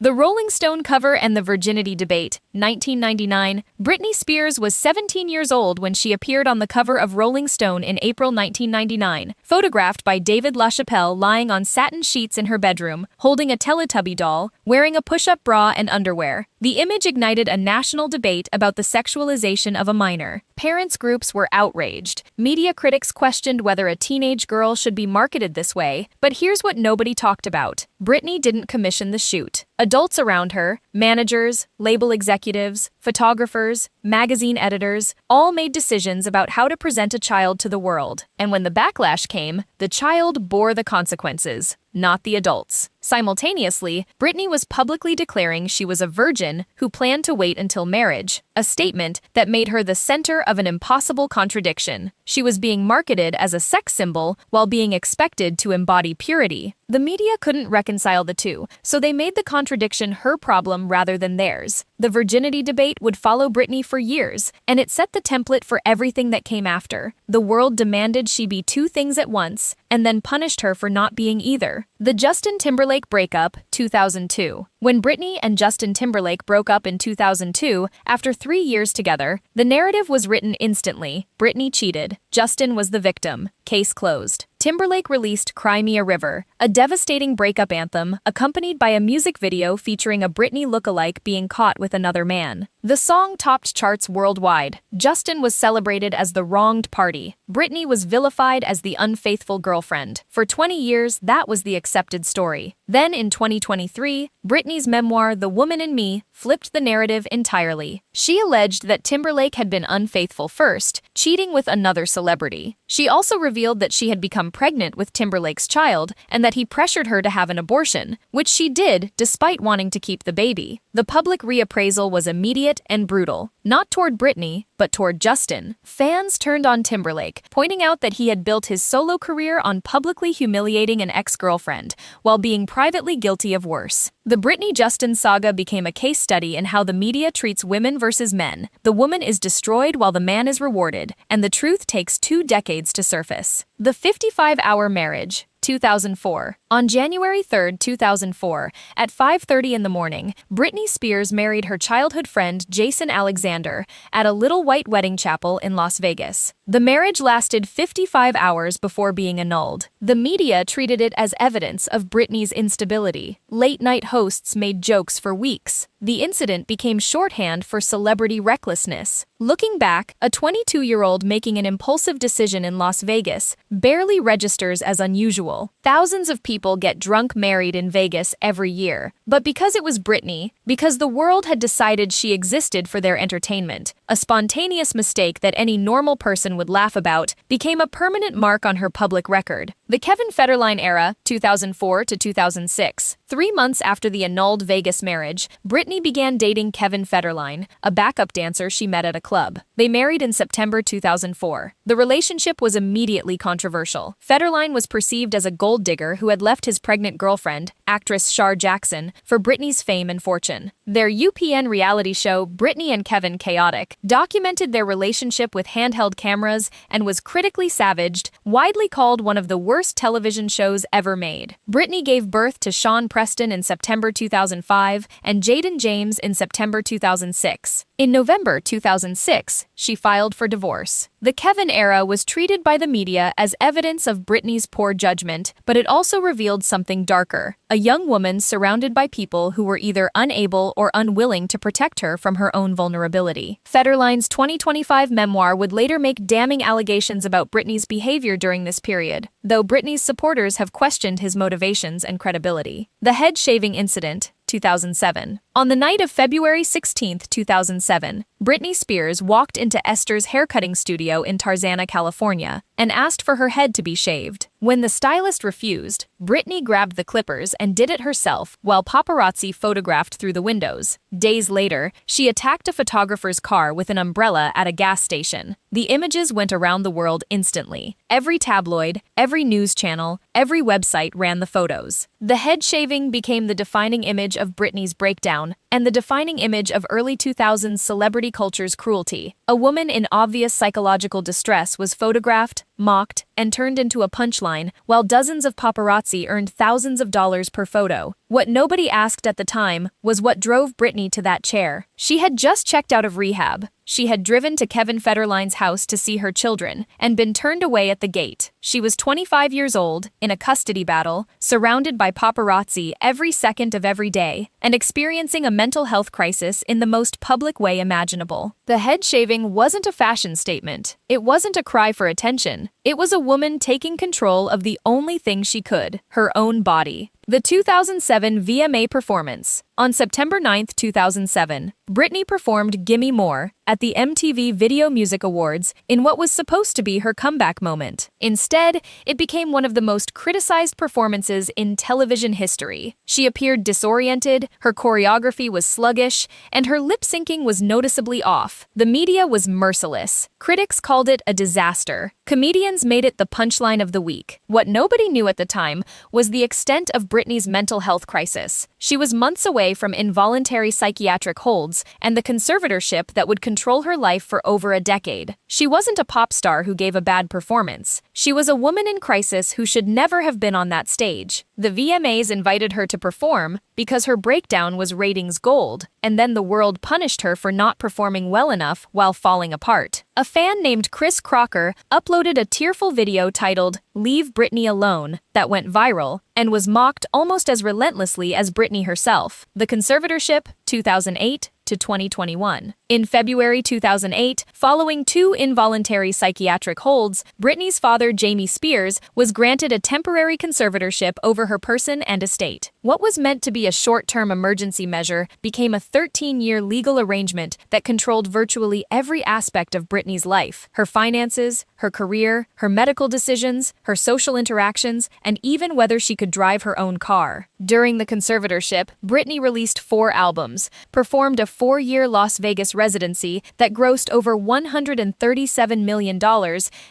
The Rolling Stone cover and the virginity debate, 1999. Britney Spears was 17 years old when she appeared on the cover of Rolling Stone in April 1999, photographed by David LaChapelle lying on satin sheets in her bedroom, holding a Teletubby doll, wearing a push-up bra and underwear. The image ignited a national debate about the sexualization of a minor. Parents' groups were outraged. Media critics questioned whether a teenage girl should be marketed this way, but here's what nobody talked about. Britney didn't commission the shoot. Adults around her, managers, label executives, photographers, magazine editors, all made decisions about how to present a child to the world. And when the backlash came, the child bore the consequences, not the adults. Simultaneously, Britney was publicly declaring she was a virgin who planned to wait until marriage, a statement that made her the center of an impossible contradiction. She was being marketed as a sex symbol while being expected to embody purity. The media couldn't reconcile the two, so they made the contradiction her problem rather than theirs. The virginity debate would follow Britney for years, and it set the template for everything that came after. The world demanded she be two things at once, and then punished her for not being either. The Justin Timberlake breakup, 2002. When Britney and Justin Timberlake broke up in 2002, after 3 years together, the narrative was written instantly. Britney cheated. Justin was the victim. Case closed. Timberlake released Cry Me a River, a devastating breakup anthem accompanied by a music video featuring a Britney lookalike being caught with another man. The song topped charts worldwide. Justin was celebrated as the wronged party. Britney was vilified as the unfaithful girlfriend. For 20 years, that was the accepted story. Then in 2023, Britney's memoir, The Woman in Me, flipped the narrative entirely. She alleged that Timberlake had been unfaithful first, cheating with another celebrity. She also revealed that she had become pregnant with Timberlake's child and that he pressured her to have an abortion, which she did despite wanting to keep the baby. The public reappraisal was immediate and brutal, not toward Britney, but toward Justin. Fans turned on Timberlake, pointing out that he had built his solo career on publicly humiliating an ex-girlfriend, while being privately guilty of worse. The Britney-Justin saga became a case study in how the media treats women versus men. The woman is destroyed while the man is rewarded, and the truth takes 2 decades to surface. The 55-hour marriage, 2004. On January 3, 2004, at 5:30 in the morning, Britney Spears married her childhood friend Jason Alexander at a little white wedding chapel in Las Vegas. The marriage lasted 55 hours before being annulled. The media treated it as evidence of Britney's instability. Late-night hosts made jokes for weeks. The incident became shorthand for celebrity recklessness. Looking back, a 22-year-old making an impulsive decision in Las Vegas barely registers as unusual. Thousands of people get drunk married in Vegas every year. But because it was Britney, because the world had decided she existed for their entertainment, a spontaneous mistake that any normal person would laugh about became a permanent mark on her public record. The Kevin Federline era, 2004 to 2006. 3 months after the annulled Vegas marriage, Britney began dating Kevin Federline, a backup dancer she met at a club. They married in September 2004. The relationship was immediately controversial. Federline was perceived as a gold digger who had left his pregnant girlfriend, actress Shar Jackson, for Britney's fame and fortune. Their UPN reality show, Britney and Kevin Chaotic, documented their relationship with handheld cameras and was critically savaged, widely called one of the worst television shows ever made. Britney gave birth to Sean Preston in September 2005 and Jaden James in September 2006. In November 2006, she filed for divorce. The Kevin era was treated by the media as evidence of Britney's poor judgment, but it also revealed something darker. A young woman surrounded by people who were either unable or unwilling to protect her from her own vulnerability. Federline's 2025 memoir would later make damning allegations about Britney's behavior during this period, though Britney's supporters have questioned his motivations and credibility. The head-shaving incident, 2007. On the night of February 16, 2007, Britney Spears walked into Esther's haircutting studio in Tarzana, California, and asked for her head to be shaved. When the stylist refused, Britney grabbed the clippers and did it herself while paparazzi photographed through the windows. Days later, she attacked a photographer's car with an umbrella at a gas station. The images went around the world instantly. Every tabloid, every news channel, every website ran the photos. The head shaving became the defining image of Britney's breakdown and the defining image of early 2000s celebrity culture's cruelty. A woman in obvious psychological distress was photographed, mocked, and turned into a punchline, while dozens of paparazzi earned thousands of dollars per photo. What nobody asked at the time was what drove Britney to that chair. She had just checked out of rehab. She had driven to Kevin Federline's house to see her children and been turned away at the gate. She was 25 years old, in a custody battle, surrounded by paparazzi every second of every day, and experiencing a mental health crisis in the most public way imaginable. The head shaving wasn't a fashion statement. It wasn't a cry for attention. It was a woman taking control of the only thing she could, her own body. The 2007 VMA performance. On September 9, 2007, Britney performed Gimme More at the MTV Video Music Awards in what was supposed to be her comeback moment. Instead, it became one of the most criticized performances in television history. She appeared disoriented, her choreography was sluggish, and her lip-syncing was noticeably off. The media was merciless. Critics called it a disaster. Comedians made it the punchline of the week. What nobody knew at the time was the extent of Britney's mental health crisis. She was months away from involuntary psychiatric holds and the conservatorship that would control her life for over a decade. She wasn't a pop star who gave a bad performance. She was a woman in crisis who should never have been on that stage. The VMAs invited her to perform because her breakdown was ratings gold, and then the world punished her for not performing well enough while falling apart. A fan named Chris Crocker uploaded a tearful video titled "Leave Britney Alone" that went viral and was mocked almost as relentlessly as Britney herself. The conservatorship, 2008 to 2021. In February 2008, following 2 involuntary psychiatric holds, Britney's father, Jamie Spears, was granted a temporary conservatorship over her person and estate. What was meant to be a short-term emergency measure became a 13-year legal arrangement that controlled virtually every aspect of Britney's life: her finances, her career, her medical decisions, her social interactions, and even whether she could drive her own car. During the conservatorship, Britney released 4 albums, performed a 4-year Las Vegas residency that grossed over $137 million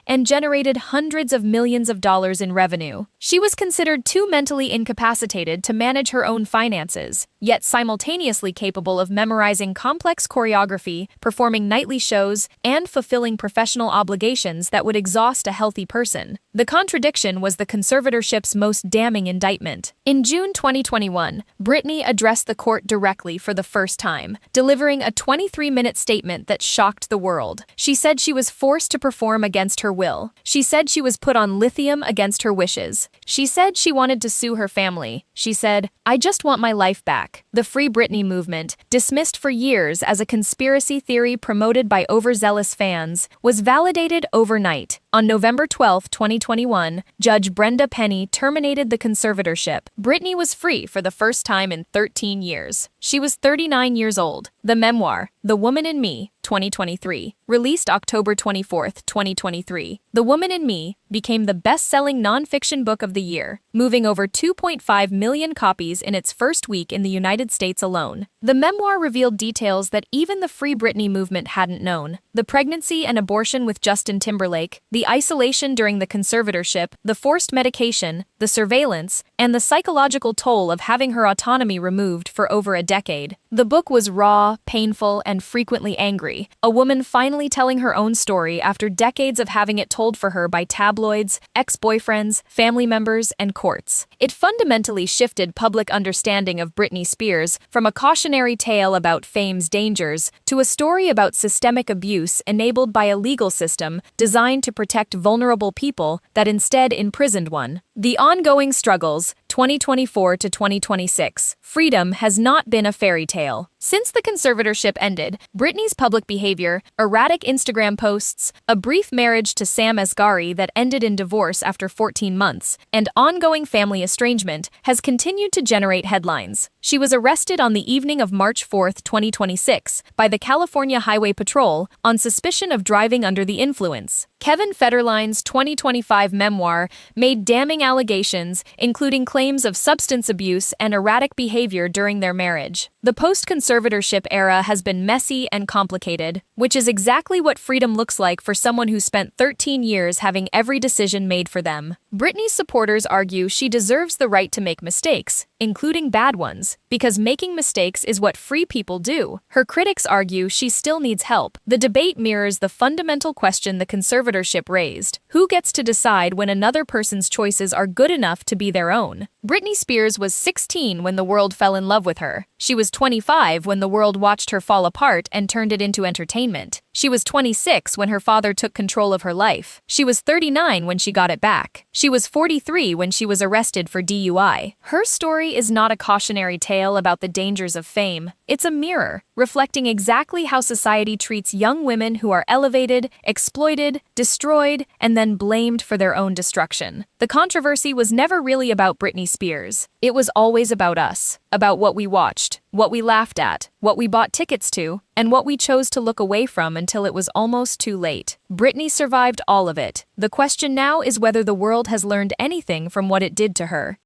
and generated hundreds of millions of dollars in revenue. She was considered too mentally incapacitated to manage her own finances, yet simultaneously capable of memorizing complex choreography, performing nightly shows, and fulfilling professional obligations that would exhaust a healthy person. The contradiction was the conservatorship's most damning indictment. In June 2021, Britney addressed the court directly for the first time, delivering a 23-minute statement that shocked the world. She said she was forced to perform against her will. She said she was put on lithium against her wishes. She said she wanted to sue her family. She said, "I just want my life back." The Free Britney movement, dismissed for years as a conspiracy theory promoted by overzealous fans, was validated overnight. On November 12, 2021, Judge Brenda Penny terminated the conservatorship. Britney was free for the first time in 13 years. She was 39 years old. The memoir, The Woman in Me, 2023, released October 24, 2023. The Woman in Me became the best-selling nonfiction book of the year, moving over 2.5 million copies in its first week in the United States alone. The memoir revealed details that even the Free Britney movement hadn't known: the pregnancy and abortion with Justin Timberlake, the isolation during the conservatorship, the forced medication, the surveillance, and the psychological toll of having her autonomy removed for over a decade. The book was raw, painful, and frequently angry, a woman finally telling her own story after decades of having it told for her by tabloids, ex-boyfriends, family members, and courts. It fundamentally shifted public understanding of Britney Spears from a cautionary tale about fame's dangers to a story about systemic abuse enabled by a legal system designed to protect vulnerable people that instead imprisoned one. The ongoing struggles, 2024 to 2026. Freedom has not been a fairy tale. Since the conservatorship ended, Britney's public behavior, erratic Instagram posts, a brief marriage to Sam Asghari that ended in divorce after 14 months, and ongoing family estrangement has continued to generate headlines. She was arrested on the evening of March 4, 2026, by the California Highway Patrol on suspicion of driving under the influence. Kevin Federline's 2025 memoir made damning allegations, including claims of substance abuse and erratic behavior during their marriage. The post-conservatorship era has been messy and complicated, which is exactly what freedom looks like for someone who spent 13 years having every decision made for them. Britney's supporters argue she deserves the right to make mistakes, including bad ones, because making mistakes is what free people do. Her critics argue she still needs help. The debate mirrors the fundamental question the conservatorship raised: who gets to decide when another person's choices are good enough to be their own? Britney Spears was 16 when the world fell in love with her. She was 25 when the world watched her fall apart and turned it into entertainment. She was 26 when her father took control of her life. She was 39 when she got it back. She was 43 when she was arrested for DUI. Her story is not a cautionary tale about the dangers of fame. It's a mirror, reflecting exactly how society treats young women who are elevated, exploited, destroyed, and then blamed for their own destruction. The controversy was never really about Britney Spears. It was always about us, about what we watched, what we laughed at, what we bought tickets to, and what we chose to look away from until it was almost too late. Britney survived all of it. The question now is whether the world has learned anything from what it did to her.